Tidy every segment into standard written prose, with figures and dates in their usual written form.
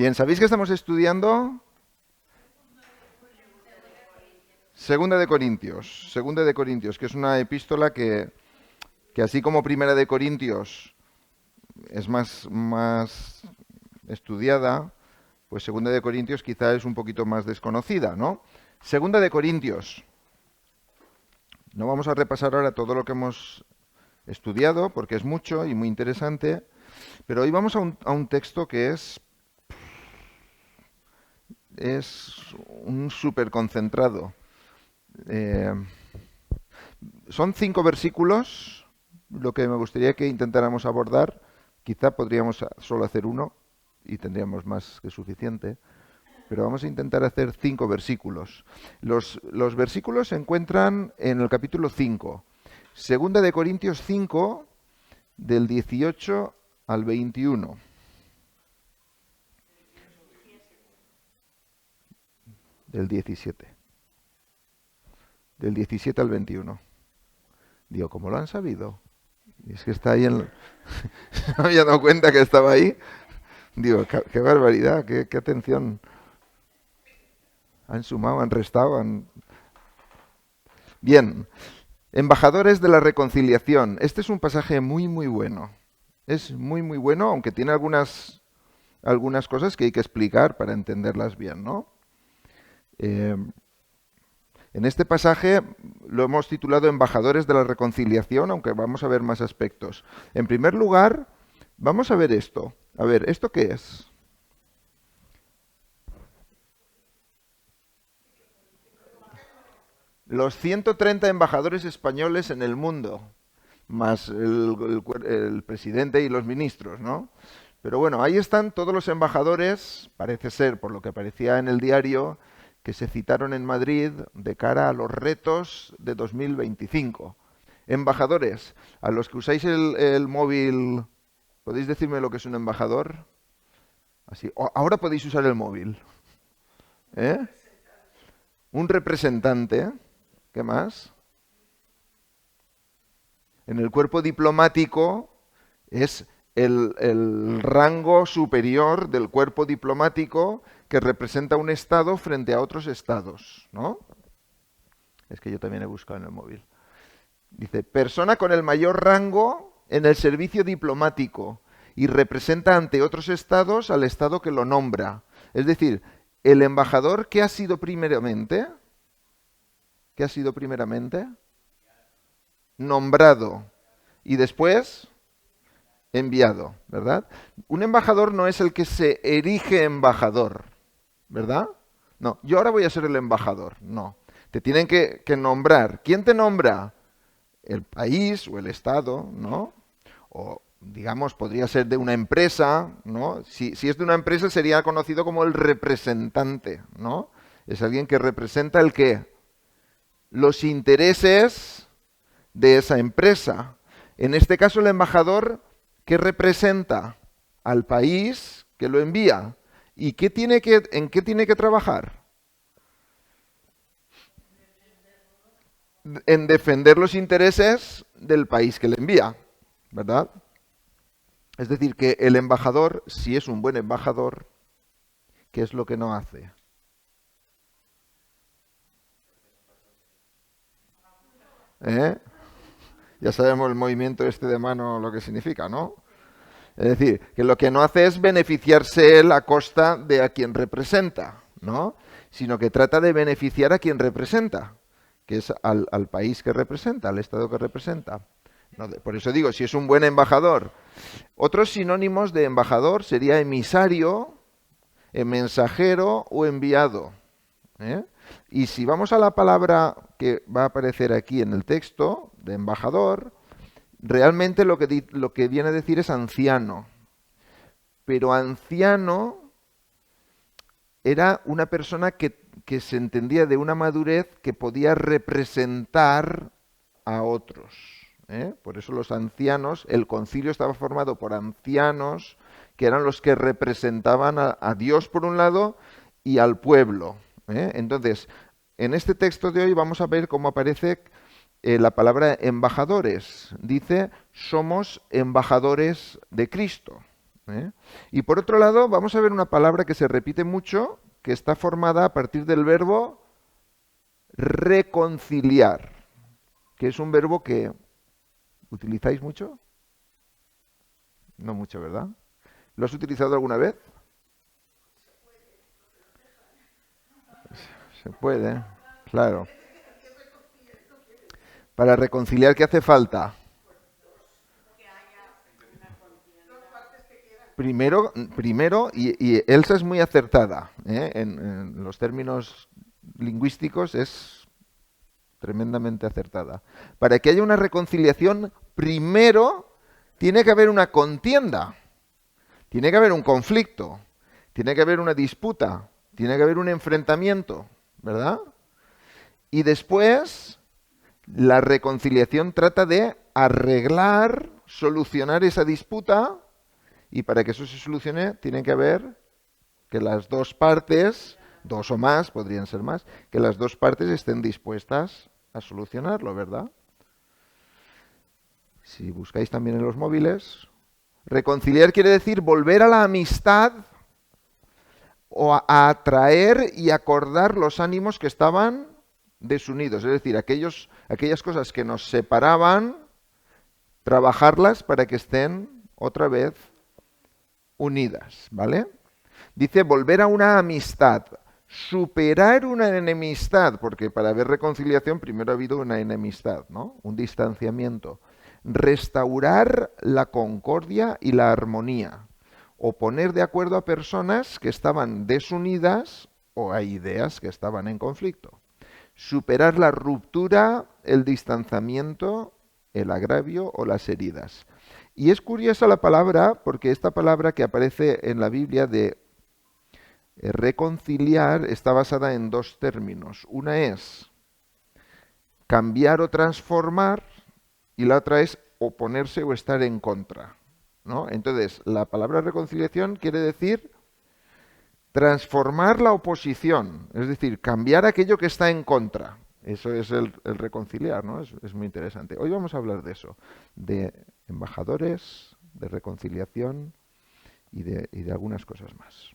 Bien, ¿sabéis que estamos estudiando? Segunda de Corintios, que es una epístola que así como Primera de Corintios es más estudiada, pues Segunda de Corintios quizá es un poquito más desconocida, ¿no? Segunda de Corintios. No vamos a repasar ahora todo lo que hemos estudiado, porque es mucho y muy interesante, pero hoy vamos a un texto que es un súper concentrado. Eh, Son 5 versículos, lo que me gustaría que intentáramos abordar. Quizá podríamos solo hacer uno y tendríamos más que suficiente, pero vamos a intentar hacer 5 versículos. Los versículos se encuentran en el capítulo 5, Segunda de Corintios 5, del 18 al 21. Del 17. Del 17 al 21. Digo, ¿cómo lo han sabido? Y es que está ahí en... Se me había dado cuenta que estaba ahí. Digo, qué barbaridad, qué atención. Han sumado, han restado, han... Bien, embajadores de la reconciliación. Este es un pasaje muy bueno. Es muy bueno, aunque tiene algunas cosas que hay que explicar para entenderlas bien, ¿no? En este pasaje lo hemos titulado Embajadores de la Reconciliación, aunque vamos a ver más aspectos. En primer lugar, vamos a ver esto. A ver, ¿esto qué es? Los 130 embajadores españoles en el mundo, más el presidente y los ministros, ¿no? Pero bueno, ahí están todos los embajadores, parece ser, por lo que aparecía en el diario, que se citaron en Madrid de cara a los retos de 2025. Embajadores, a los que usáis el móvil, ¿podéis decirme lo que es un embajador? Así, ahora podéis usar el móvil. ¿Eh? Un representante. ¿Qué más? En el cuerpo diplomático es el rango superior del cuerpo diplomático que representa un Estado frente a otros Estados, ¿no? Es que yo también he buscado en el móvil. Dice, persona con el mayor rango en el servicio diplomático y representa ante otros estados al estado que lo nombra. Es decir, el embajador, ¿qué ha sido primeramente? ¿Qué ha sido primeramente? Nombrado. Y después, enviado, ¿verdad? Un embajador no es el que se erige embajador, ¿verdad? No, yo ahora voy a ser el embajador. No. Te tienen que nombrar. ¿Quién te nombra? El país o el Estado, ¿no? O, digamos, podría ser de una empresa, ¿no? Si es de una empresa sería conocido como el representante, ¿no? Es alguien que representa el qué? Los intereses de esa empresa. En este caso, el embajador, ¿qué representa? Al país que lo envía. ¿Y en qué tiene que trabajar? En defender los intereses del país que le envía, ¿verdad? Es decir, que el embajador, si es un buen embajador, ¿qué es lo que no hace? ¿Eh? Ya sabemos el movimiento este de mano lo que significa, ¿no? Es decir, que lo que no hace es beneficiarse él a costa de a quien representa, ¿no? Sino que trata de beneficiar a quien representa, que es al país que representa, al Estado que representa. No, por eso digo, si es un buen embajador. Otros sinónimos de embajador sería emisario, mensajero o enviado. ¿Eh? Y si vamos a la palabra que va a aparecer aquí en el texto, de embajador, realmente lo que viene a decir es anciano. Pero anciano era una persona que se entendía de una madurez que podía representar a otros. ¿Eh? Por eso los ancianos, el concilio estaba formado por ancianos que eran los que representaban a Dios por un lado y al pueblo. ¿Eh? Entonces, en este texto de hoy vamos a ver cómo aparece la palabra embajadores. Dice, somos embajadores de Cristo. ¿eh? Y por otro lado, vamos a ver una palabra que se repite mucho, que está formada a partir del verbo reconciliar, que es un verbo que utilizáis mucho. No mucho, ¿verdad? ¿Lo has utilizado alguna vez? Se puede, claro. Para reconciliar, ¿qué hace falta? Primero y Elsa es muy acertada, ¿eh? En los términos lingüísticos es tremendamente acertada. Para que haya una reconciliación, primero tiene que haber una contienda, tiene que haber un conflicto, tiene que haber una disputa, tiene que haber un enfrentamiento, ¿verdad? Y después la reconciliación trata de arreglar, solucionar esa disputa, y para que eso se solucione tiene que haber que las dos partes, dos o más, podrían ser más, que las dos partes estén dispuestas a solucionarlo, ¿verdad? Si buscáis también en los móviles, reconciliar quiere decir volver a la amistad o a atraer y acordar los ánimos que estaban desunidos, es decir, aquellas cosas que nos separaban, trabajarlas para que estén otra vez unidas, ¿vale? Dice volver a una amistad, superar una enemistad, porque para haber reconciliación primero ha habido una enemistad, ¿no? Un distanciamiento. Restaurar la concordia y la armonía, o poner de acuerdo a personas que estaban desunidas o a ideas que estaban en conflicto. Superar la ruptura, el distanciamiento, el agravio o las heridas. Y es curiosa la palabra, porque esta palabra que aparece en la Biblia de reconciliar está basada en dos términos. Una es cambiar o transformar y la otra es oponerse o estar en contra, ¿no? Entonces, la palabra reconciliación quiere decir transformar la oposición, es decir, cambiar aquello que está en contra. Eso es el reconciliar, ¿no? Es muy interesante. Hoy vamos a hablar de eso, de embajadores, de reconciliación y de algunas cosas más.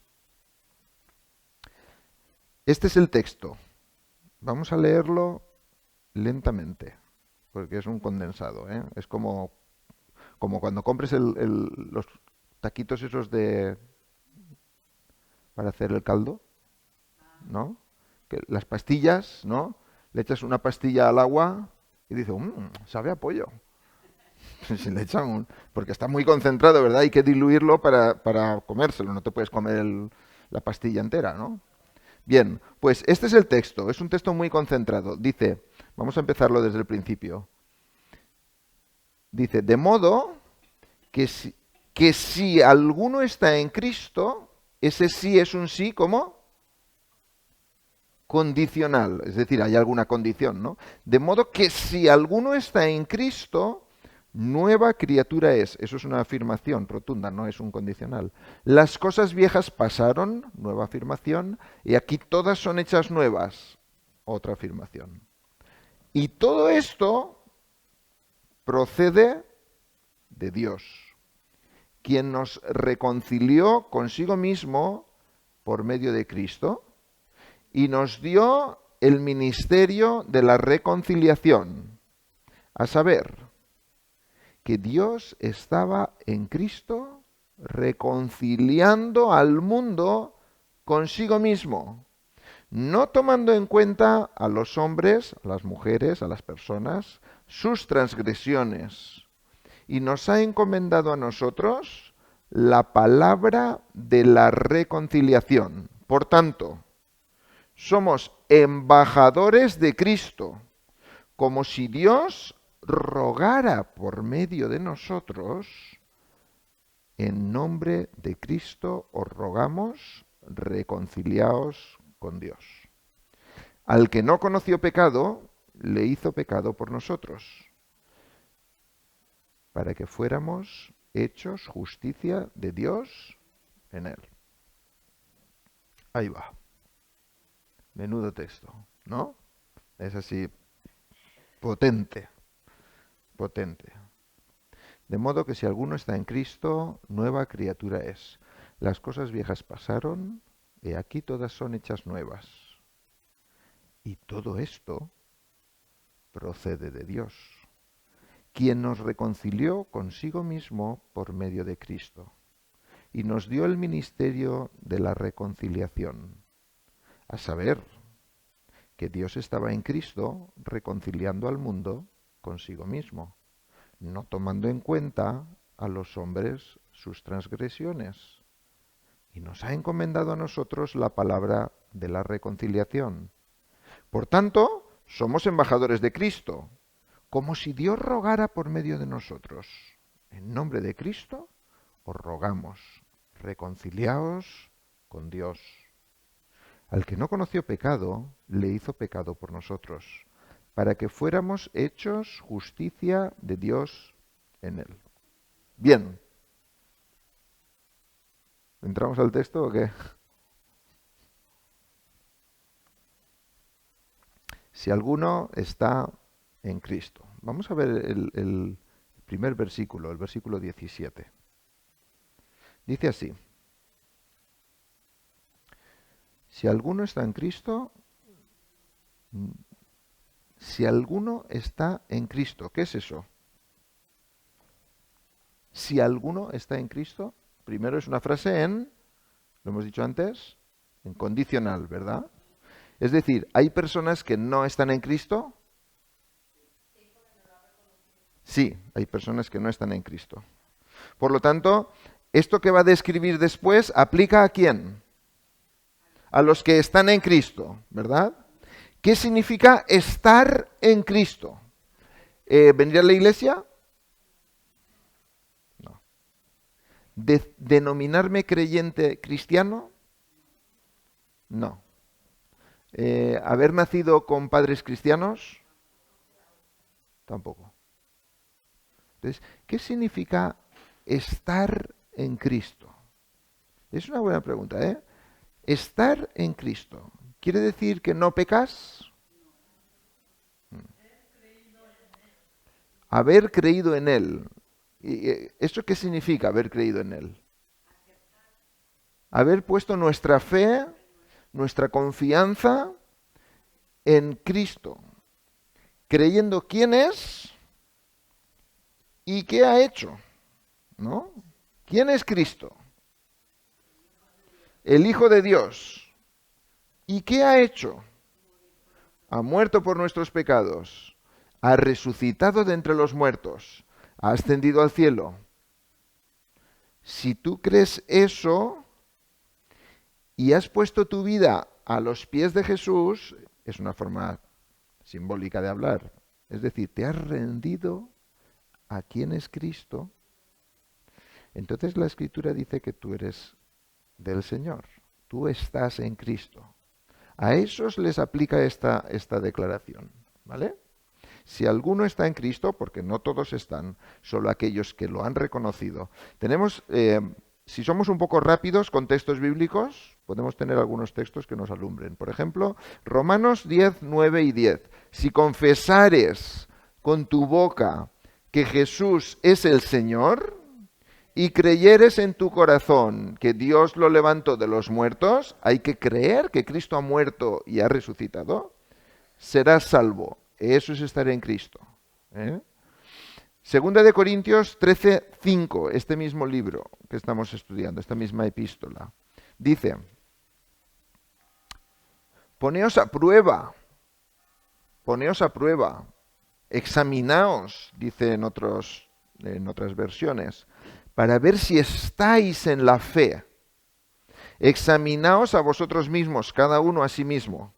Este es el texto. Vamos a leerlo lentamente, porque es un condensado, ¿eh? Es como cuando compres los taquitos esos para hacer el caldo, ¿no? Que las pastillas, ¿no? Le echas una pastilla al agua y dices, sabe a pollo. Si le echan porque está muy concentrado, ¿verdad? Hay que diluirlo para comérselo, no te puedes comer la pastilla entera, ¿no? Bien, pues este es el texto, es un texto muy concentrado. Dice, vamos a empezarlo desde el principio. Dice, de modo que si alguno está en Cristo, ese sí es un sí, ¿cómo? Condicional, es decir, hay alguna condición, ¿no? De modo que si alguno está en Cristo, nueva criatura es. Eso es una afirmación rotunda, no es un condicional. Las cosas viejas pasaron, nueva afirmación, y aquí todas son hechas nuevas, otra afirmación. Y todo esto procede de Dios, quien nos reconcilió consigo mismo por medio de Cristo y nos dio el ministerio de la reconciliación, a saber, que Dios estaba en Cristo reconciliando al mundo consigo mismo, no tomando en cuenta a los hombres, a las mujeres, a las personas, sus transgresiones, y nos ha encomendado a nosotros la palabra de la reconciliación. Por tanto, somos embajadores de Cristo, como si Dios rogara por medio de nosotros. En nombre de Cristo os rogamos, reconciliaos con Dios. Al que no conoció pecado, le hizo pecado por nosotros, para que fuéramos hechos justicia de Dios en él. Ahí va. Menudo texto, ¿no? Es así, potente, potente. De modo que si alguno está en Cristo, nueva criatura es. Las cosas viejas pasaron, y aquí todas son hechas nuevas. Y todo esto procede de Dios, quien nos reconcilió consigo mismo por medio de Cristo, y nos dio el ministerio de la reconciliación, a saber, que Dios estaba en Cristo reconciliando al mundo consigo mismo, no tomando en cuenta a los hombres sus transgresiones, y nos ha encomendado a nosotros la palabra de la reconciliación. Por tanto, somos embajadores de Cristo, como si Dios rogara por medio de nosotros. En nombre de Cristo os rogamos, reconciliaos con Dios. Al que no conoció pecado, le hizo pecado por nosotros, para que fuéramos hechos justicia de Dios en él. Bien. ¿Entramos al texto o qué? Si alguno está en Cristo. Vamos a ver el primer versículo, el versículo 17. Dice así. Si alguno está en Cristo, si alguno está en Cristo, ¿qué es eso? Si alguno está en Cristo, primero es una frase lo hemos dicho antes, en condicional, ¿verdad? Es decir, ¿hay personas que no están en Cristo? Sí, hay personas que no están en Cristo. Por lo tanto, esto que va a describir después aplica ¿a quién? A los que están en Cristo, ¿verdad? ¿Qué significa estar en Cristo? ¿Venir a la iglesia? No. ¿Denominarme creyente cristiano? No. ¿Haber nacido con padres cristianos? Tampoco. Entonces, ¿qué significa estar en Cristo? Es una buena pregunta, ¿eh? Estar en Cristo. ¿Quiere decir que no pecas? Haber creído en Él. ¿Eso qué significa haber creído en Él? Haber puesto nuestra fe, nuestra confianza en Cristo, creyendo quién es y qué ha hecho, ¿no? ¿Quién es Cristo? El Hijo de Dios. ¿Y qué ha hecho? Ha muerto por nuestros pecados, ha resucitado de entre los muertos, ha ascendido al cielo. Si tú crees eso y has puesto tu vida a los pies de Jesús, es una forma simbólica de hablar, es decir, te has rendido a quién es Cristo, entonces la Escritura dice que tú eres del Señor, tú estás en Cristo. A esos les aplica esta declaración, ¿vale? Si alguno está en Cristo, porque no todos están, solo aquellos que lo han reconocido. Tenemos, si somos un poco rápidos con textos bíblicos, podemos tener algunos textos que nos alumbren. Por ejemplo, Romanos 10, 9 y 10. Si confesares con tu boca que Jesús es el Señor y creyeres en tu corazón que Dios lo levantó de los muertos, hay que creer que Cristo ha muerto y ha resucitado, serás salvo. Eso es estar en Cristo. Segunda de Corintios 13, 5, este mismo libro que estamos estudiando, esta misma epístola. Dice, poneos a prueba, examinaos, dice en otras versiones, para ver si estáis en la fe. Examinaos a vosotros mismos, cada uno a sí mismo.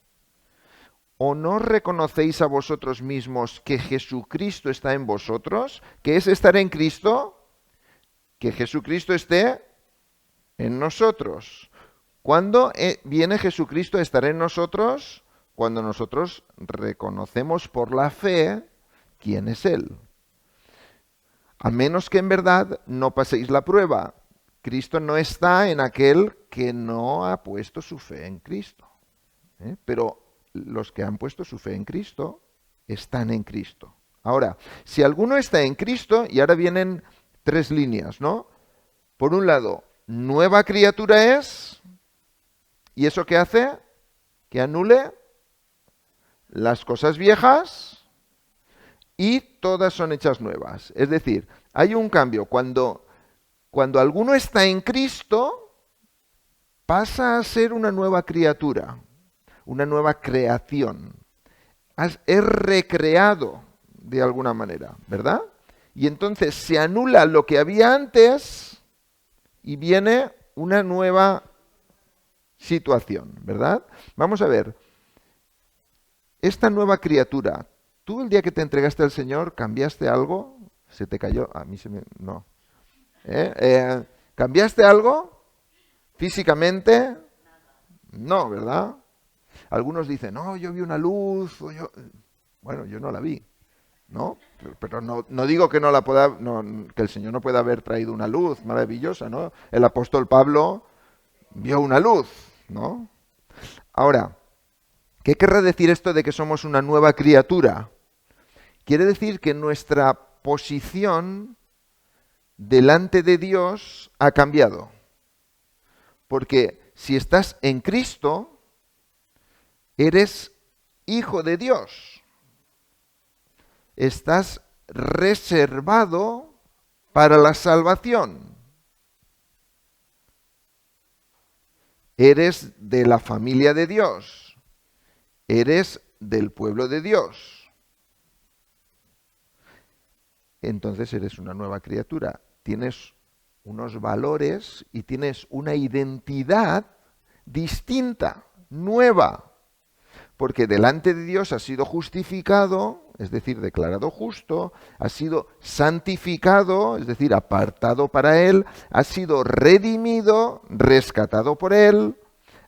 ¿O no reconocéis a vosotros mismos que Jesucristo está en vosotros? ¿Qué es estar en Cristo? Que Jesucristo esté en nosotros. ¿Cuándo viene Jesucristo a estar en nosotros? Cuando nosotros reconocemos por la fe quién es Él. A menos que en verdad no paséis la prueba. Cristo no está en aquel que no ha puesto su fe en Cristo. Pero los que han puesto su fe en Cristo están en Cristo. Ahora, si alguno está en Cristo, y ahora vienen tres líneas, ¿no? Por un lado, nueva criatura es, ¿y eso qué hace? Que anule las cosas viejas y todas son hechas nuevas. Es decir, hay un cambio. Cuando alguno está en Cristo, pasa a ser una nueva criatura, una nueva creación. Es recreado de alguna manera, ¿verdad? Y entonces se anula lo que había antes y viene una nueva situación, ¿verdad? Vamos a ver, esta nueva criatura, ¿tú el día que te entregaste al Señor cambiaste algo? ¿Se te cayó? A mí se me... no. ¿Cambiaste algo físicamente? No, ¿verdad? Algunos dicen, no, yo vi una luz, o yo... Bueno, yo no la vi, ¿no? Pero no digo que no la pueda, que el Señor no pueda haber traído una luz maravillosa, ¿no? El apóstol Pablo vio una luz, ¿no? Ahora, ¿qué querrá decir esto de que somos una nueva criatura? Quiere decir que nuestra posición delante de Dios ha cambiado. Porque si estás en Cristo, eres hijo de Dios. Estás reservado para la salvación. Eres de la familia de Dios. Eres del pueblo de Dios. Entonces eres una nueva criatura. Tienes unos valores y tienes una identidad distinta, nueva. Porque delante de Dios has sido justificado, es decir, declarado justo, has sido santificado, es decir, apartado para Él, has sido redimido, rescatado por Él,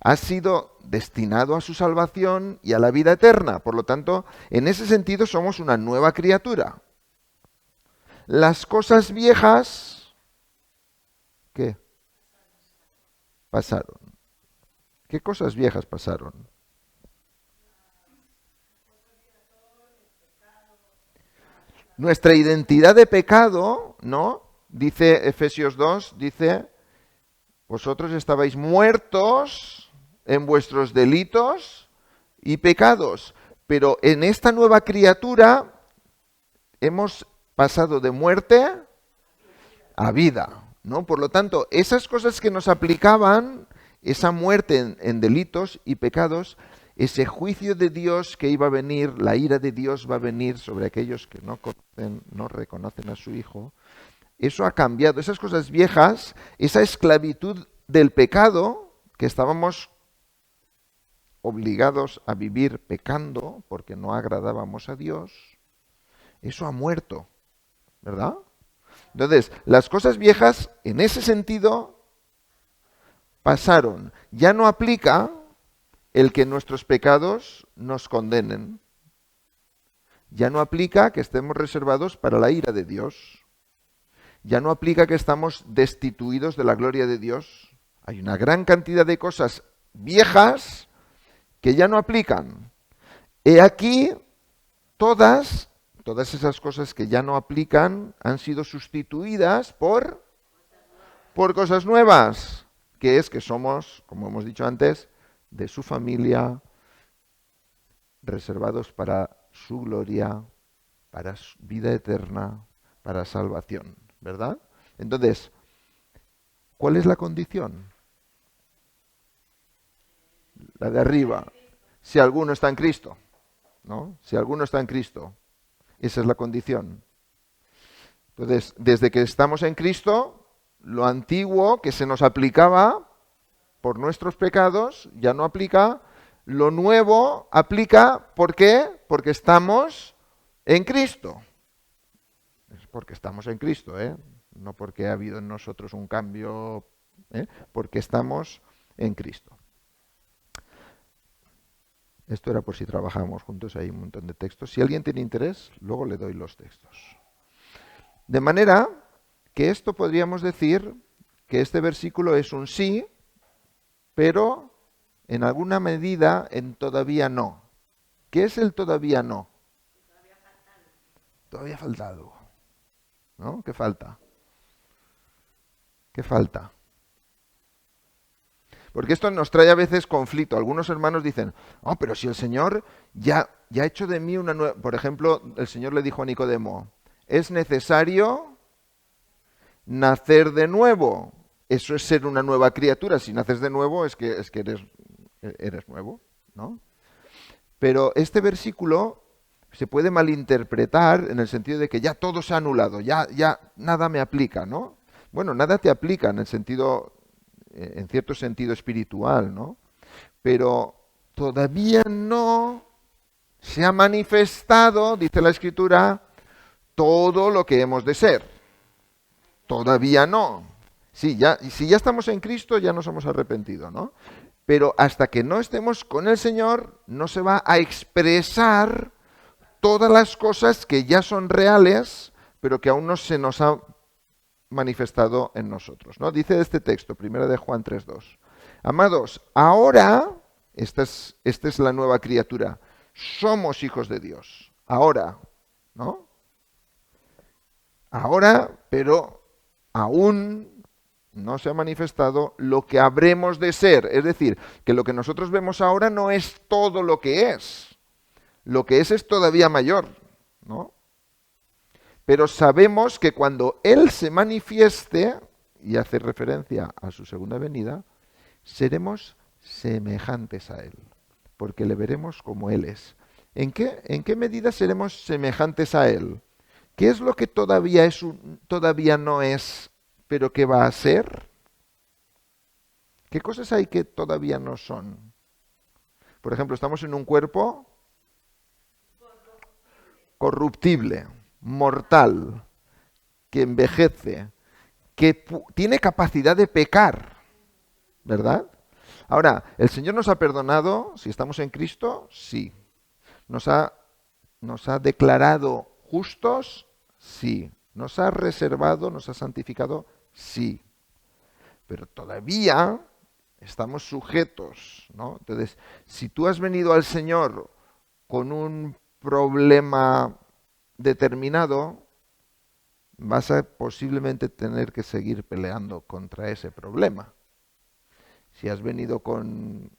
has sido destinado a su salvación y a la vida eterna. Por lo tanto, en ese sentido somos una nueva criatura. Las cosas viejas, ¿qué? Pasaron. ¿Qué cosas viejas pasaron? Nuestra identidad de pecado, ¿no? Dice Efesios 2, dice, vosotros estabais muertos en vuestros delitos y pecados, pero en esta nueva criatura hemos pasado de muerte a vida, ¿no? Por lo tanto, esas cosas que nos aplicaban, esa muerte en delitos y pecados, ese juicio de Dios que iba a venir, la ira de Dios va a venir sobre aquellos que no reconocen a su Hijo, eso ha cambiado. Esas cosas viejas, esa esclavitud del pecado que estábamos obligados a vivir pecando porque no agradábamos a Dios, eso ha muerto, ¿verdad? Entonces, las cosas viejas, en ese sentido, pasaron. Ya no aplica el que nuestros pecados nos condenen. Ya no aplica que estemos reservados para la ira de Dios. Ya no aplica que estamos destituidos de la gloria de Dios. Hay una gran cantidad de cosas viejas que ya no aplican. He aquí, todas esas cosas que ya no aplican han sido sustituidas por cosas nuevas, que es que somos, como hemos dicho antes, de su familia, reservados para su gloria, para su vida eterna, para salvación, ¿verdad? Entonces, ¿cuál es la condición? La de arriba. Si alguno está en Cristo, ¿no? Si alguno está en Cristo, esa es la condición. Entonces, desde que estamos en Cristo, lo antiguo que se nos aplicaba por nuestros pecados ya no aplica. Lo nuevo aplica, ¿por qué? Porque estamos en Cristo. Es porque estamos en Cristo, ¿eh? No porque ha habido en nosotros un cambio, ¿eh? Porque estamos en Cristo. Esto era por si trabajamos juntos, hay un montón de textos. Si alguien tiene interés, luego le doy los textos. De manera que esto podríamos decir que este versículo es un sí, pero en alguna medida en todavía no. ¿Qué es el todavía no? Todavía falta algo. ¿No? ¿Qué falta? ¿Qué falta? Porque esto nos trae a veces conflicto. Algunos hermanos dicen, oh, pero si el Señor ya ha hecho de mí una nueva... Por ejemplo, el Señor le dijo a Nicodemo, es necesario nacer de nuevo. Eso es ser una nueva criatura. Si naces de nuevo es que eres nuevo, ¿no? Pero este versículo se puede malinterpretar en el sentido de que ya todo se ha anulado, ya nada me aplica, ¿no? Bueno, nada te aplica en el sentido, en cierto sentido espiritual, ¿no? Pero todavía no se ha manifestado, dice la Escritura, todo lo que hemos de ser. Todavía no. Sí, si ya estamos en Cristo, ya nos hemos arrepentido, ¿no? Pero hasta que no estemos con el Señor, no se va a expresar todas las cosas que ya son reales, pero que aún no se nos ha manifestado en nosotros, ¿no? Dice este texto, 1 de Juan 3:2. Amados, ahora, esta es la nueva criatura, somos hijos de Dios. Ahora, ¿no? Ahora, pero aún no se ha manifestado lo que habremos de ser. Es decir, que lo que nosotros vemos ahora no es todo lo que es. Lo que es todavía mayor, ¿no? Pero sabemos que cuando Él se manifieste, y hace referencia a su segunda venida, seremos semejantes a Él, porque le veremos como Él es. ¿En qué medida seremos semejantes a Él? ¿Qué es lo que todavía no es, pero que va a ser? ¿Qué cosas hay que todavía no son? Por ejemplo, estamos en un cuerpo corruptible, mortal, que envejece, que tiene capacidad de pecar, ¿verdad? Ahora, ¿el Señor nos ha perdonado si estamos en Cristo? Sí. ¿Nos ha declarado justos? Sí. ¿Nos ha reservado, nos ha santificado? Sí. Pero todavía estamos sujetos, ¿no? Entonces, si tú has venido al Señor con un problema determinado, vas a posiblemente tener que seguir peleando contra ese problema. Si has venido con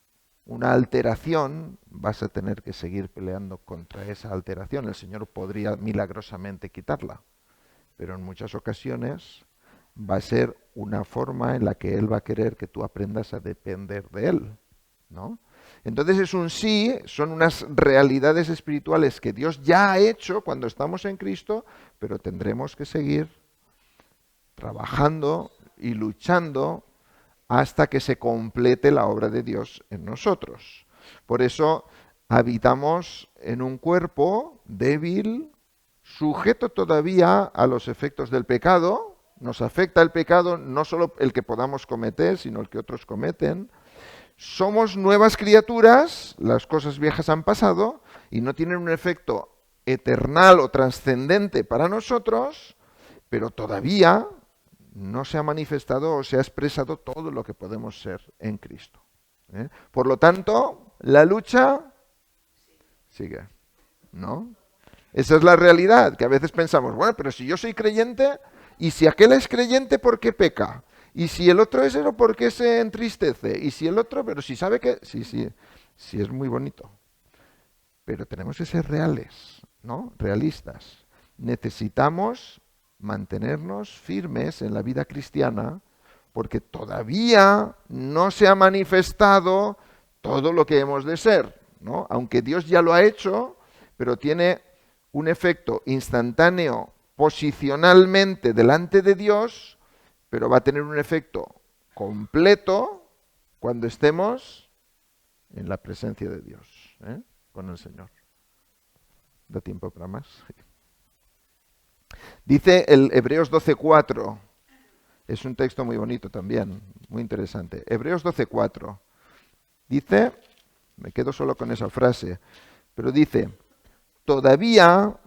una alteración, vas a tener que seguir peleando contra esa alteración. El Señor podría milagrosamente quitarla, pero en muchas ocasiones va a ser una forma en la que Él va a querer que tú aprendas a depender de Él, ¿no? Entonces es un sí, son unas realidades espirituales que Dios ya ha hecho cuando estamos en Cristo, pero tendremos que seguir trabajando y luchando hasta que se complete la obra de Dios en nosotros. Por eso habitamos en un cuerpo débil, sujeto todavía a los efectos del pecado. Nos afecta el pecado, no solo el que podamos cometer, sino el que otros cometen. Somos nuevas criaturas, las cosas viejas han pasado y no tienen un efecto eternal o trascendente para nosotros, pero todavía no se ha manifestado o se ha expresado todo lo que podemos ser en Cristo. Por lo tanto, la lucha sigue, ¿no? Esa es la realidad, que a veces pensamos, bueno, pero si yo soy creyente, y si aquel es creyente, ¿por qué peca? Y si el otro es eso, ¿por qué se entristece? Y si el otro, pero si sabe que... Sí, es muy bonito. Pero tenemos que ser reales, ¿no? Realistas. Necesitamos mantenernos firmes en la vida cristiana porque todavía no se ha manifestado todo lo que hemos de ser, ¿no? Aunque Dios ya lo ha hecho, pero tiene un efecto instantáneo posicionalmente delante de Dios, pero va a tener un efecto completo cuando estemos en la presencia de Dios, con el Señor. ¿Da tiempo para más? Dice el Hebreos 12:4, es un texto muy bonito también, muy interesante. Hebreos 12:4 dice, me quedo solo con esa frase, pero dice, todavía...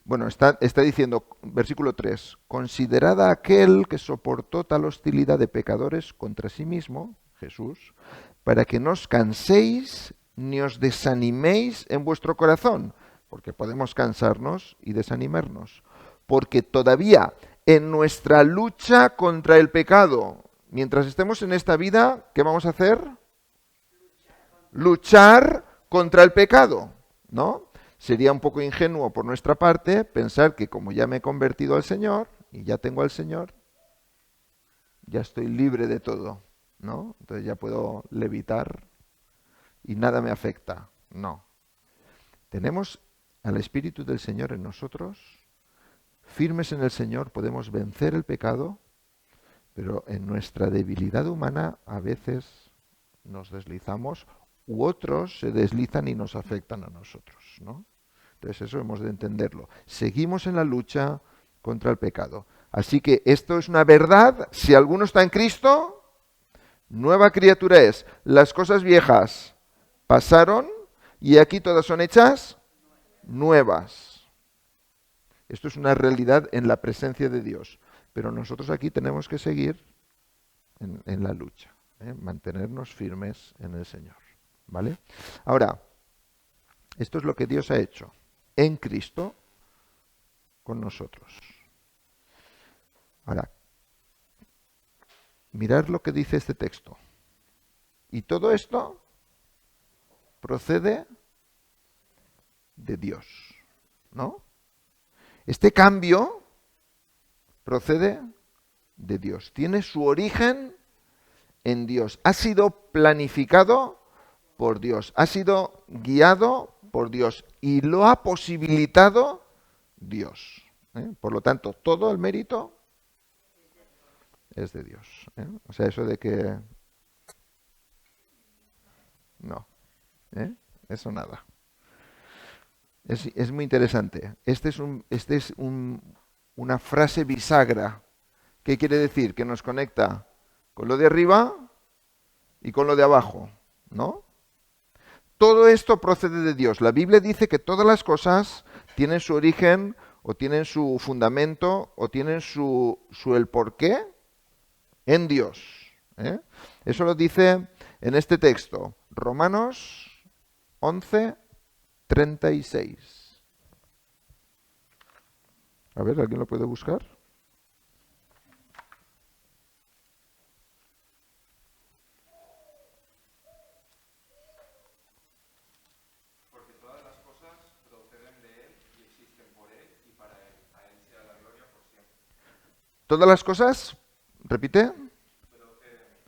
Bueno, está diciendo, versículo 3, considerad a aquel que soportó tal hostilidad de pecadores contra sí mismo, Jesús, para que no os canséis ni os desaniméis en vuestro corazón, porque podemos cansarnos y desanimarnos, porque todavía en nuestra lucha contra el pecado. Mientras estemos en esta vida, ¿qué vamos a hacer? Luchar contra el pecado, ¿no? Sería un poco ingenuo por nuestra parte pensar que como ya me he convertido al Señor y ya tengo al Señor, ya estoy libre de todo, ¿no? Entonces ya puedo levitar y nada me afecta. No. Tenemos al Espíritu del Señor en nosotros, firmes en el Señor, podemos vencer el pecado, pero en nuestra debilidad humana a veces nos deslizamos u otros se deslizan y nos afectan a nosotros, ¿no? Entonces eso hemos de entenderlo. Seguimos en la lucha contra el pecado. Así que esto es una verdad. Si alguno está en Cristo, nueva criatura es. Las cosas viejas pasaron y aquí todas son hechas nuevas. Esto es una realidad en la presencia de Dios. Pero nosotros aquí tenemos que seguir en la lucha, mantenernos firmes en el Señor. ¿Vale? Ahora, esto es lo que Dios ha hecho en Cristo con nosotros. Ahora, mirad lo que dice este texto. Y todo esto procede de Dios, ¿no? Este cambio procede de Dios. Tiene su origen en Dios. Ha sido planificado por Dios. Ha sido guiado por Dios. Y lo ha posibilitado Dios. Por lo tanto, todo el mérito es de Dios. O sea, eso de que... No. Eso nada. Es muy interesante. Esta es una frase bisagra. ¿Qué quiere decir? Que nos conecta con lo de arriba y con lo de abajo, ¿no? Todo esto procede de Dios. La Biblia dice que todas las cosas tienen su origen o tienen su fundamento o tienen su el porqué en Dios. Eso lo dice en este texto, Romanos 11:36. A ver, ¿alguien lo puede buscar? Porque todas las cosas proceden de Él y existen por Él y para Él. A Él sea la gloria por siempre. Todas las cosas, repite. Proceden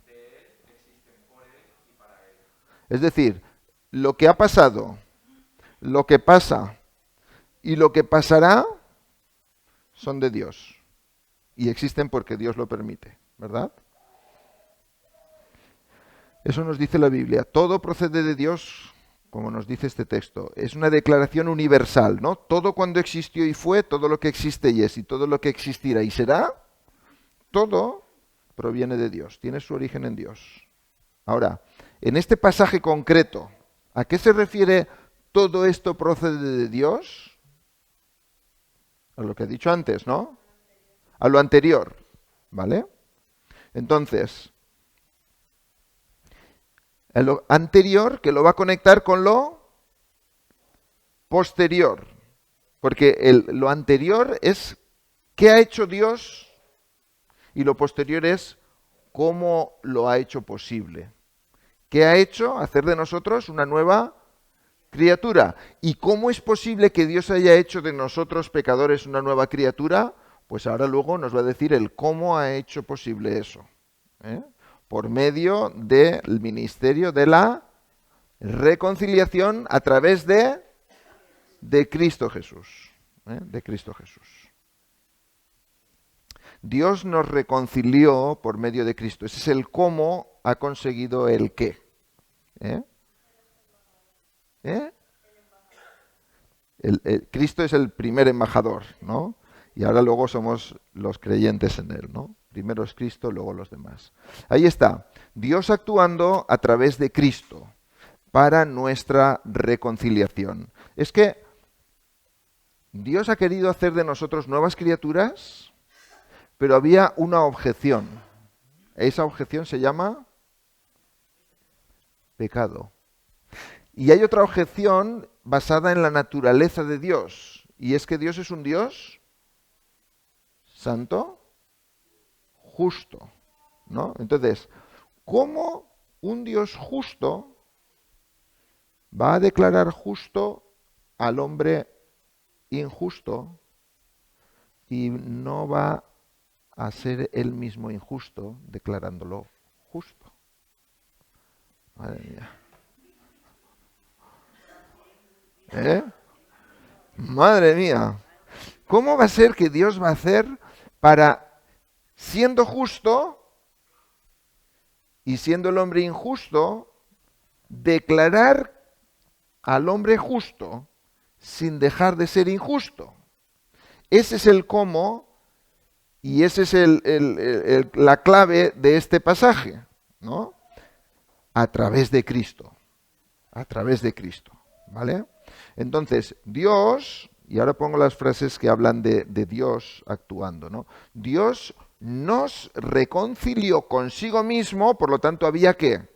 de Él, existen por Él y para Él. Es decir, lo que ha pasado, lo que pasa y lo que pasará son de Dios. Y existen porque Dios lo permite, ¿verdad? Eso nos dice la Biblia. Todo procede de Dios, como nos dice este texto. Es una declaración universal, ¿no? Todo cuando existió y fue, todo lo que existe y es, y todo lo que existirá y será, todo proviene de Dios, tiene su origen en Dios. Ahora, en este pasaje concreto, ¿a qué se refiere todo esto procede de Dios? A lo que he dicho antes, ¿no? A lo anterior, ¿vale? Entonces, a lo anterior que lo va a conectar con lo posterior, porque lo anterior es qué ha hecho Dios y lo posterior es cómo lo ha hecho posible. ¿Qué ha hecho? Hacer de nosotros una nueva criatura. ¿Y cómo es posible que Dios haya hecho de nosotros pecadores una nueva criatura? Pues ahora luego nos va a decir el cómo ha hecho posible eso. Por medio del ministerio de la reconciliación a través de Cristo Jesús. De Cristo Jesús. Dios nos reconcilió por medio de Cristo. Ese es el cómo ha conseguido el qué. Cristo es el primer embajador, ¿no? Y ahora luego somos los creyentes en Él, ¿no? Primero es Cristo, luego los demás. Ahí está, Dios actuando a través de Cristo para nuestra reconciliación. Es que Dios ha querido hacer de nosotros nuevas criaturas, pero había una objeción. Esa objeción se llama pecado. Y hay otra objeción basada en la naturaleza de Dios, y es que Dios es un Dios santo, justo, ¿no? Entonces, ¿cómo un Dios justo va a declarar justo al hombre injusto y no va a ser él mismo injusto declarándolo justo? Madre mía. ¿Eh? Madre mía. ¿Cómo va a ser que Dios va a hacer para, siendo justo y siendo el hombre injusto, declarar al hombre justo sin dejar de ser injusto? Ese es el cómo y ese es la clave de este pasaje, ¿no? A través de Cristo. A través de Cristo, ¿vale? Entonces, Dios, y ahora pongo las frases que hablan de Dios actuando, ¿no? Dios nos reconcilió consigo mismo, por lo tanto, ¿había qué?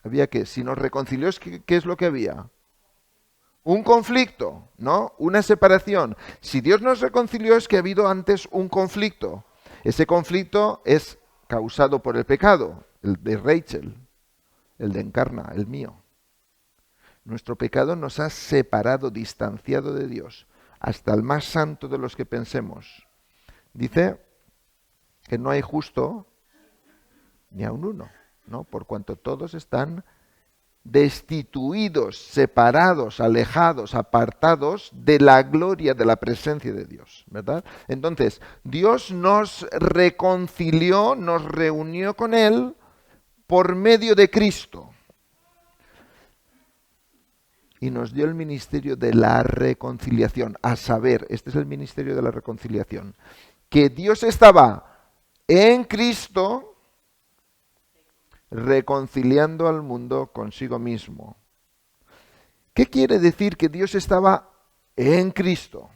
¿Había qué? Si nos reconcilió, ¿qué es lo que había? Un conflicto, ¿no? Una separación. Si Dios nos reconcilió es que ha habido antes un conflicto. Ese conflicto es causado por el pecado, el de Rachel, el de Encarna, el mío. Nuestro pecado nos ha separado, distanciado de Dios, hasta el más santo de los que pensemos. Dice que no hay justo ni aun uno, ¿no? Por cuanto todos están destituidos, separados, alejados, apartados de la gloria, de la presencia de Dios, ¿verdad? Entonces, Dios nos reconcilió, nos reunió con Él por medio de Cristo. Y nos dio el ministerio de la reconciliación, a saber, este es el ministerio de la reconciliación, que Dios estaba en Cristo reconciliando al mundo consigo mismo. ¿Qué quiere decir que Dios estaba en Cristo?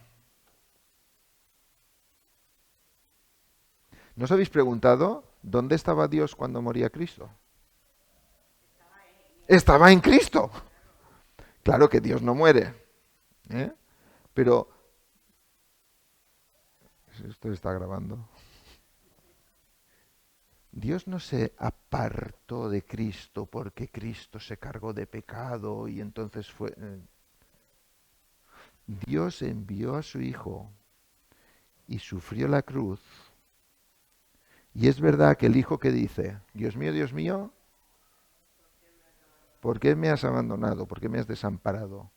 ¿No os habéis preguntado dónde estaba Dios cuando moría Cristo? Estaba en Cristo. Claro que Dios no muere, ¿eh? Pero esto está grabando. Dios no se apartó de Cristo porque Cristo se cargó de pecado y entonces fue... Dios envió a su Hijo y sufrió la cruz. Y es verdad que el Hijo que dice, Dios mío, ¿por qué me has abandonado? ¿Por qué me has desamparado?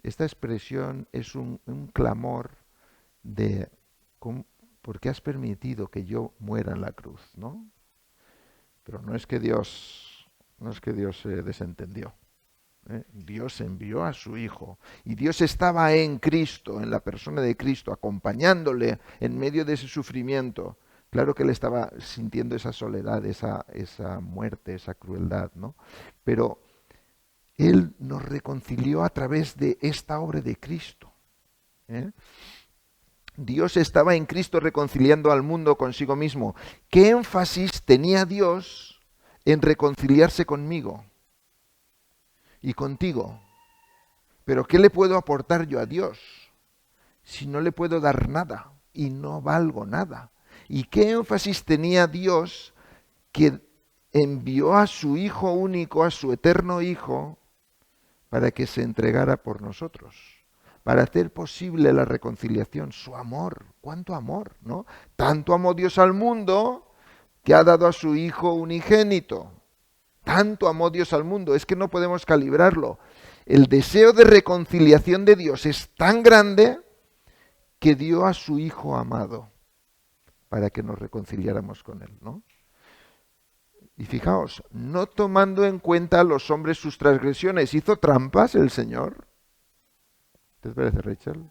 Esta expresión es un clamor de ¿por qué has permitido que yo muera en la cruz? ¿No? Pero no es que Dios se desentendió. Dios envió a su Hijo y Dios estaba en Cristo, en la persona de Cristo, acompañándole en medio de ese sufrimiento. Claro que él estaba sintiendo esa soledad, esa muerte, esa crueldad, ¿no? Pero Él nos reconcilió a través de esta obra de Cristo, ¿eh? Dios estaba en Cristo reconciliando al mundo consigo mismo. ¿Qué énfasis tenía Dios en reconciliarse conmigo y contigo? ¿Pero qué le puedo aportar yo a Dios si no le puedo dar nada y no valgo nada? ¿Y qué énfasis tenía Dios que envió a su Hijo único, a su eterno Hijo, para que se entregara por nosotros? Para hacer posible la reconciliación, su amor, cuánto amor, ¿no? Tanto amó Dios al mundo que ha dado a su Hijo unigénito. Tanto amó Dios al mundo, es que no podemos calibrarlo. El deseo de reconciliación de Dios es tan grande que dio a su Hijo amado para que nos reconciliáramos con Él, ¿no? Y fijaos, no tomando en cuenta a los hombres sus transgresiones, ¿hizo trampas el Señor? ¿Te parece, Rachel?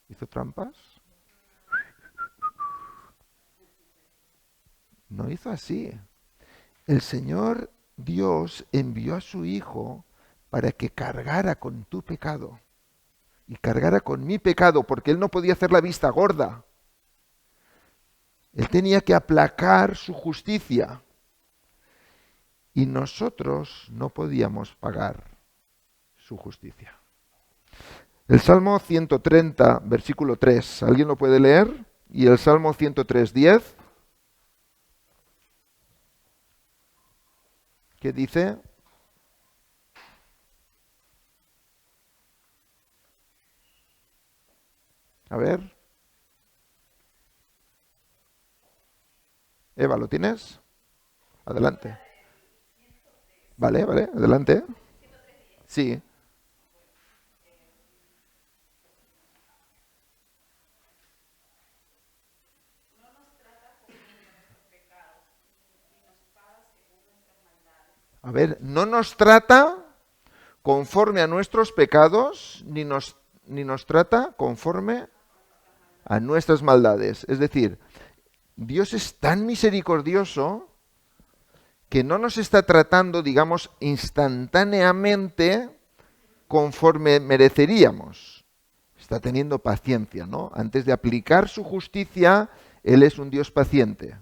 ¿Hizo trampas? No hizo así. El Señor Dios envió a su Hijo para que cargara con tu pecado y cargara con mi pecado, porque Él no podía hacer la vista gorda. Él tenía que aplacar su justicia y nosotros no podíamos pagar su justicia. El Salmo 130, versículo 3. ¿Alguien lo puede leer? Y el Salmo 103, 10. ¿Qué dice? A ver. Eva, ¿lo tienes? Adelante. Vale, vale, adelante. Sí. A ver, no nos trata conforme a nuestros pecados, ni nos trata conforme a nuestras maldades. Es decir, Dios es tan misericordioso que no nos está tratando, digamos, instantáneamente conforme mereceríamos. Está teniendo paciencia, ¿no? Antes de aplicar su justicia, Él es un Dios paciente.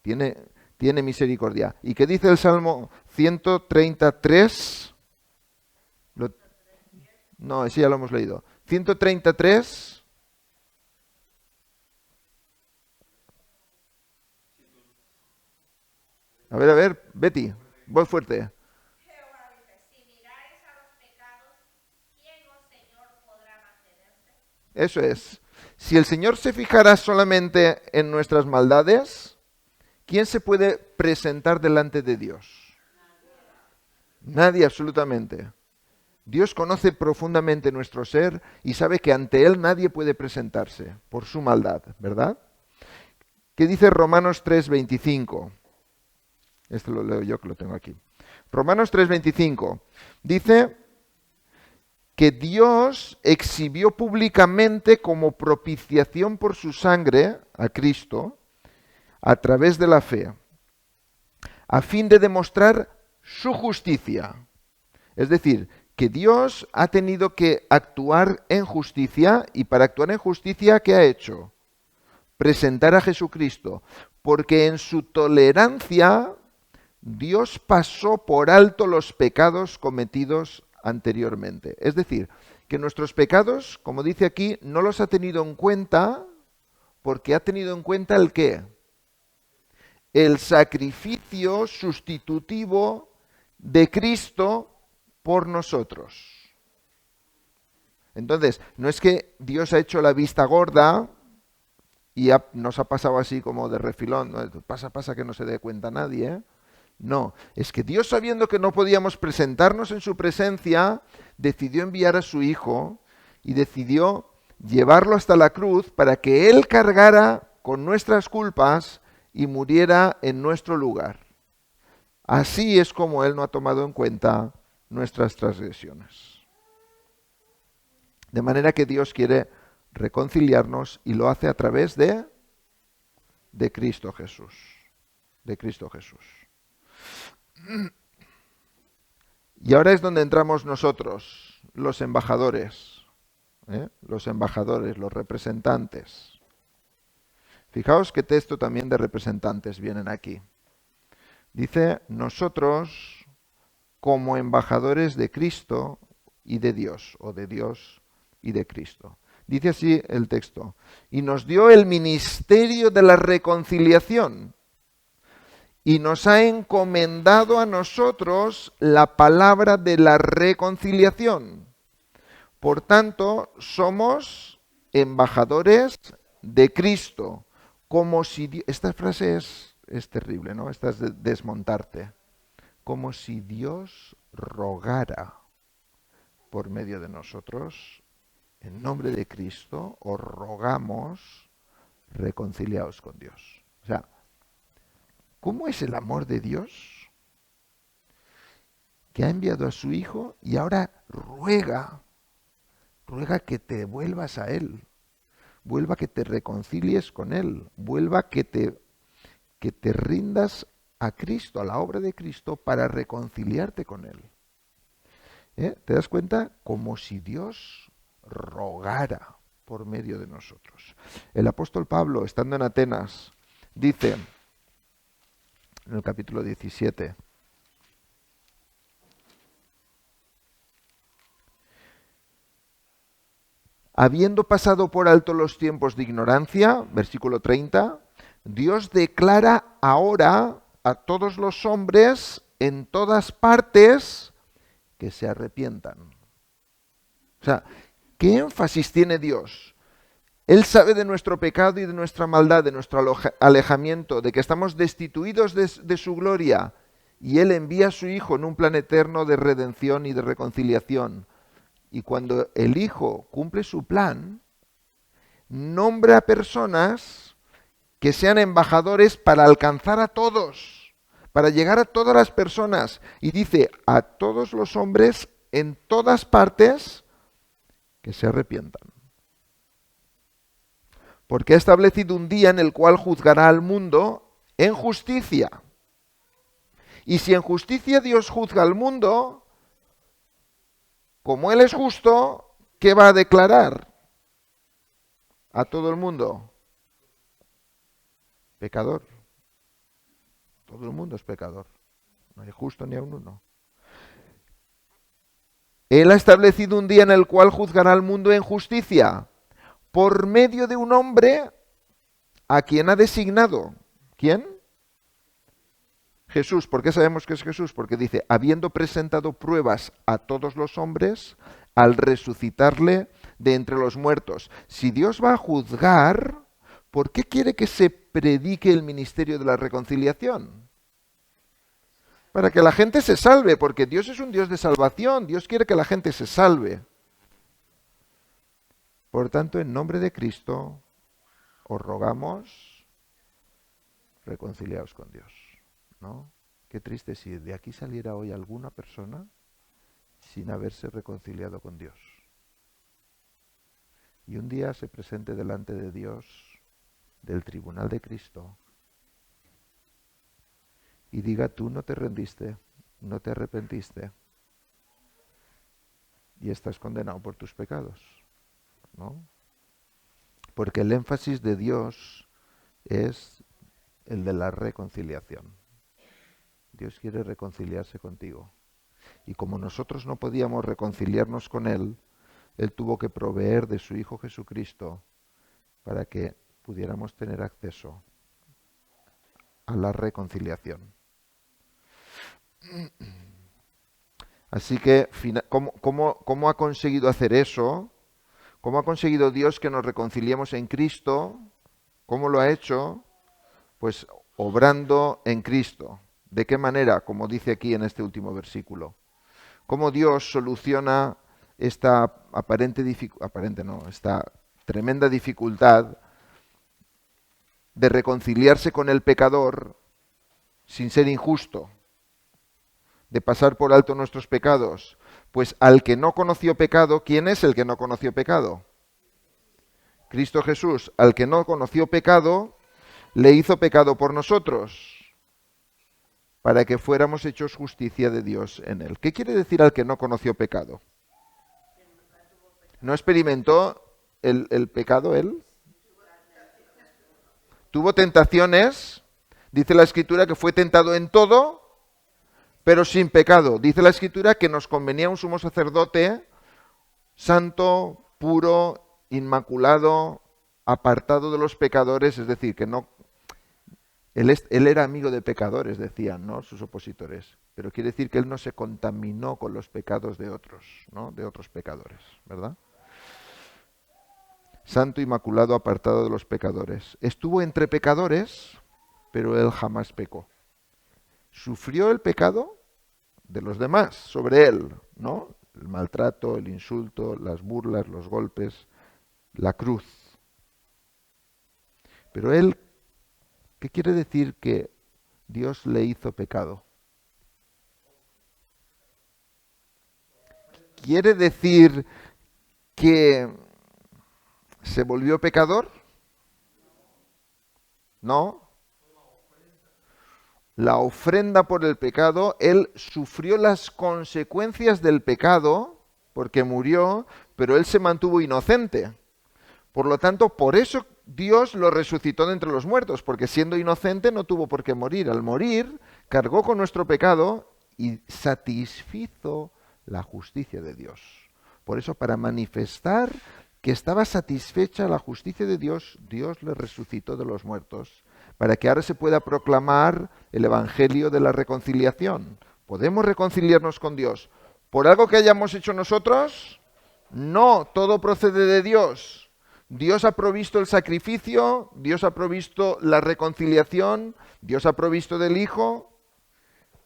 Tiene misericordia. ¿Y qué dice el Salmo 133? No, ese ya lo hemos leído. 133. A ver, Betty, voz fuerte. Jehová dice, si miráis a los pecados, ¿quién, oh Señor, podrá mantenerse? Eso es. Si el Señor se fijara solamente en nuestras maldades, ¿quién se puede presentar delante de Dios? Nadie, absolutamente. Dios conoce profundamente nuestro ser y sabe que ante Él nadie puede presentarse por su maldad, ¿verdad? ¿Qué dice Romanos 3:25? Esto lo leo yo, que lo tengo aquí. Romanos 3:25 dice que Dios exhibió públicamente como propiciación por su sangre a Cristo a través de la fe, a fin de demostrar su justicia. Es decir, que Dios ha tenido que actuar en justicia, y para actuar en justicia, ¿qué ha hecho? Presentar a Jesucristo, porque en su tolerancia Dios pasó por alto los pecados cometidos anteriormente. Es decir, que nuestros pecados, como dice aquí, no los ha tenido en cuenta, porque ha tenido en cuenta el qué? El sacrificio sustitutivo de Cristo por nosotros. Entonces, no es que Dios ha hecho la vista gorda y nos ha pasado así como de refilón, ¿no? Pasa que no se dé cuenta nadie, ¿eh? No, es que Dios, sabiendo que no podíamos presentarnos en su presencia, decidió enviar a su Hijo y decidió llevarlo hasta la cruz para que Él cargara con nuestras culpas y muriera en nuestro lugar. Así es como Él no ha tomado en cuenta nuestras transgresiones. De manera que Dios quiere reconciliarnos y lo hace a través de Cristo Jesús. De Cristo Jesús. Y ahora es donde entramos nosotros, los embajadores, los representantes. Fijaos qué texto también de representantes vienen aquí. Dice, nosotros como embajadores de Cristo y de Dios, o de Dios y de Cristo. Dice así el texto, y nos dio el ministerio de la reconciliación, y nos ha encomendado a nosotros la palabra de la reconciliación. Por tanto, somos embajadores de Cristo, como si... Esta frase es terrible, ¿no? Esta es de desmontarte. Como si Dios rogara por medio de nosotros, en nombre de Cristo, os rogamos, reconciliaos con Dios. O sea, ¿cómo es el amor de Dios? Que ha enviado a su Hijo y ahora ruega que te vuelvas a Él, vuelva que te reconcilies con Él, vuelva que te rindas a Cristo, a la obra de Cristo, para reconciliarte con Él. ¿Te das cuenta? Como si Dios rogara por medio de nosotros. El apóstol Pablo, estando en Atenas, dice en el capítulo 17, Habiendo pasado por alto los tiempos de ignorancia, versículo 30, Dios declara ahora a todos los hombres en todas partes que se arrepientan. O sea, ¿qué énfasis tiene Dios? Él sabe de nuestro pecado y de nuestra maldad, de nuestro alejamiento, de que estamos destituidos de su gloria. Y Él envía a su Hijo en un plan eterno de redención y de reconciliación. Y cuando el Hijo cumple su plan, nombra a personas que sean embajadores para alcanzar a todos, para llegar a todas las personas. Y dice a todos los hombres en todas partes que se arrepientan. Porque ha establecido un día en el cual juzgará al mundo en justicia. Y si en justicia Dios juzga al mundo, como Él es justo, ¿qué va a declarar a todo el mundo? Pecador. Todo el mundo es pecador. No hay justo ni a uno. Él ha establecido un día en el cual juzgará al mundo en justicia, por medio de un hombre a quien ha designado. ¿Quién? Jesús. ¿Por qué sabemos que es Jesús? Porque dice, habiendo presentado pruebas a todos los hombres, al resucitarle de entre los muertos. Si Dios va a juzgar, ¿por qué quiere que se predique el ministerio de la reconciliación? Para que la gente se salve, porque Dios es un Dios de salvación. Dios quiere que la gente se salve. Por tanto, en nombre de Cristo, os rogamos, reconciliaos con Dios. ¿No? Qué triste si de aquí saliera hoy alguna persona sin haberse reconciliado con Dios. Y un día se presente delante de Dios, del tribunal de Cristo, y diga, tú no te rendiste, no te arrepentiste, y estás condenado por tus pecados, ¿no? Porque el énfasis de Dios es el de la reconciliación. Dios quiere reconciliarse contigo. Y como nosotros no podíamos reconciliarnos con Él, Él tuvo que proveer de su Hijo Jesucristo para que pudiéramos tener acceso a la reconciliación. Así que, ¿cómo ha conseguido hacer eso? ¿Cómo ha conseguido Dios que nos reconciliemos en Cristo? ¿Cómo lo ha hecho? Pues obrando en Cristo. ¿De qué manera? Como dice aquí en este último versículo. ¿Cómo Dios soluciona esta esta tremenda dificultad de reconciliarse con el pecador sin ser injusto, de pasar por alto nuestros pecados? Pues al que no conoció pecado, ¿quién es el que no conoció pecado? Cristo Jesús. Al que no conoció pecado, le hizo pecado por nosotros, para que fuéramos hechos justicia de Dios en él. ¿Qué quiere decir al que no conoció pecado? ¿No experimentó el pecado él? Tuvo tentaciones. Dice la Escritura que fue tentado en todo, pero sin pecado. Dice la Escritura que nos convenía un sumo sacerdote santo, puro, inmaculado, apartado de los pecadores, es decir, que no... Él era amigo de pecadores, decían, ¿no?, sus opositores. Pero quiere decir que él no se contaminó con los pecados de otros, ¿no?, de otros pecadores, ¿verdad? Santo, inmaculado, apartado de los pecadores. Estuvo entre pecadores, pero él jamás pecó. Sufrió el pecado de los demás sobre él, ¿no? El maltrato, el insulto, las burlas, los golpes, la cruz. Pero él, ¿qué quiere decir que Dios le hizo pecado? ¿Quiere decir que se volvió pecador? No. La ofrenda por el pecado, él sufrió las consecuencias del pecado porque murió, pero él se mantuvo inocente. Por lo tanto, por eso Dios lo resucitó de entre los muertos, porque siendo inocente no tuvo por qué morir. Al morir, cargó con nuestro pecado y satisfizo la justicia de Dios. Por eso, para manifestar que estaba satisfecha la justicia de Dios, Dios le resucitó de los muertos, para que ahora se pueda proclamar el evangelio de la reconciliación. ¿Podemos reconciliarnos con Dios por algo que hayamos hecho nosotros? No, todo procede de Dios. Dios ha provisto el sacrificio, Dios ha provisto la reconciliación, Dios ha provisto del Hijo,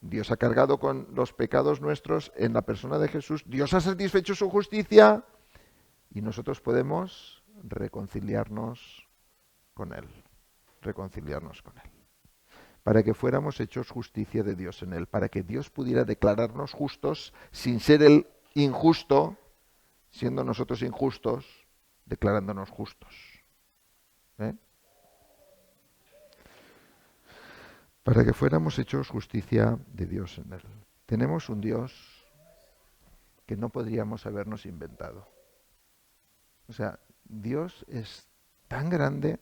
Dios ha cargado con los pecados nuestros en la persona de Jesús, Dios ha satisfecho su justicia y nosotros podemos reconciliarnos con Él, reconciliarnos con Él, para que fuéramos hechos justicia de Dios en Él, para que Dios pudiera declararnos justos sin ser Él injusto, siendo nosotros injustos, declarándonos justos. ¿Eh? Para que fuéramos hechos justicia de Dios en Él. Tenemos un Dios que no podríamos habernos inventado. O sea, Dios es tan grande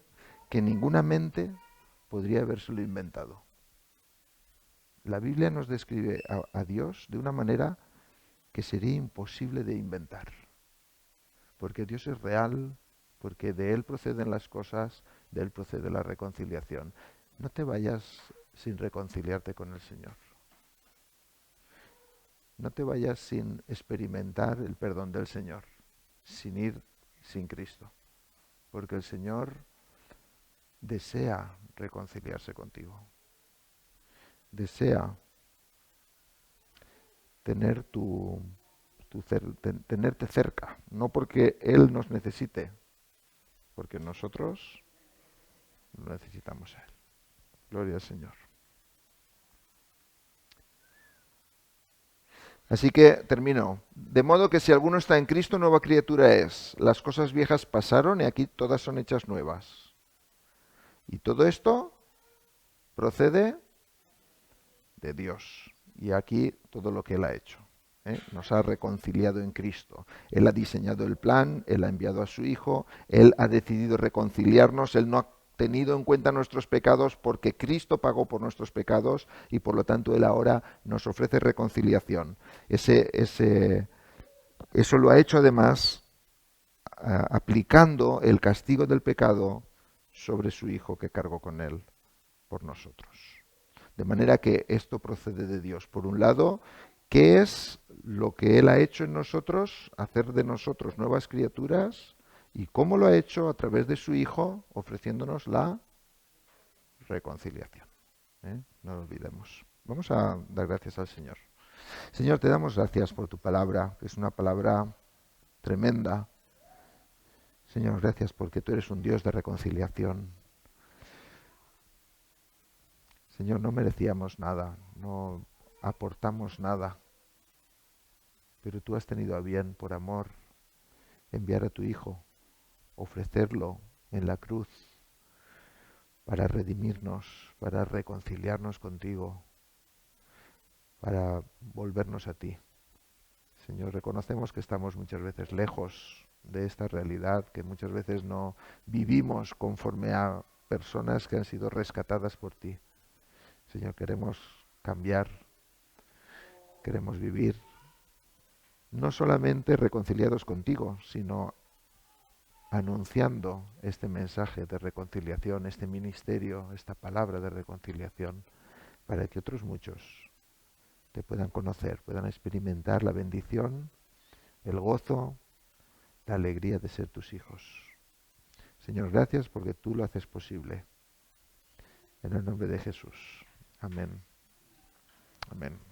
que ninguna mente podría habérselo inventado. La Biblia nos describe a Dios de una manera que sería imposible de inventar. Porque Dios es real, porque de Él proceden las cosas, de Él procede la reconciliación. No te vayas sin reconciliarte con el Señor. No te vayas sin experimentar el perdón del Señor, sin ir sin Cristo. Porque el Señor desea reconciliarse contigo. Desea tener tenerte cerca, no porque Él nos necesite, porque nosotros lo necesitamos a Él. Gloria al Señor. Así que termino. De modo que si alguno está en Cristo, nueva criatura es. Las cosas viejas pasaron y aquí todas son hechas nuevas. Y todo esto procede de Dios. Y aquí todo lo que Él ha hecho. Nos ha reconciliado en Cristo. Él ha diseñado el plan, Él ha enviado a su Hijo, Él ha decidido reconciliarnos, Él no ha tenido en cuenta nuestros pecados porque Cristo pagó por nuestros pecados y por lo tanto Él ahora nos ofrece reconciliación. Eso lo ha hecho además aplicando el castigo del pecado sobre su Hijo que cargó con Él por nosotros. De manera que esto procede de Dios. Por un lado, ¿qué es lo que Él ha hecho en nosotros? Hacer de nosotros nuevas criaturas. ¿Y cómo lo ha hecho? A través de su Hijo, ofreciéndonos la reconciliación. No lo olvidemos. Vamos a dar gracias al Señor. Señor, te damos gracias por tu palabra, que es una palabra tremenda. Señor, gracias porque tú eres un Dios de reconciliación. Señor, no merecíamos nada, no aportamos nada, pero tú has tenido a bien, por amor, enviar a tu Hijo, ofrecerlo en la cruz para redimirnos, para reconciliarnos contigo, para volvernos a ti. Señor, reconocemos que estamos muchas veces lejos de esta realidad, que muchas veces no vivimos conforme a personas que han sido rescatadas por ti. Señor, queremos cambiar, queremos vivir no solamente reconciliados contigo, sino anunciando este mensaje de reconciliación, este ministerio, esta palabra de reconciliación, para que otros muchos te puedan conocer, puedan experimentar la bendición, el gozo, la alegría de ser tus hijos. Señor, gracias porque tú lo haces posible. En el nombre de Jesús. Amén. Amén.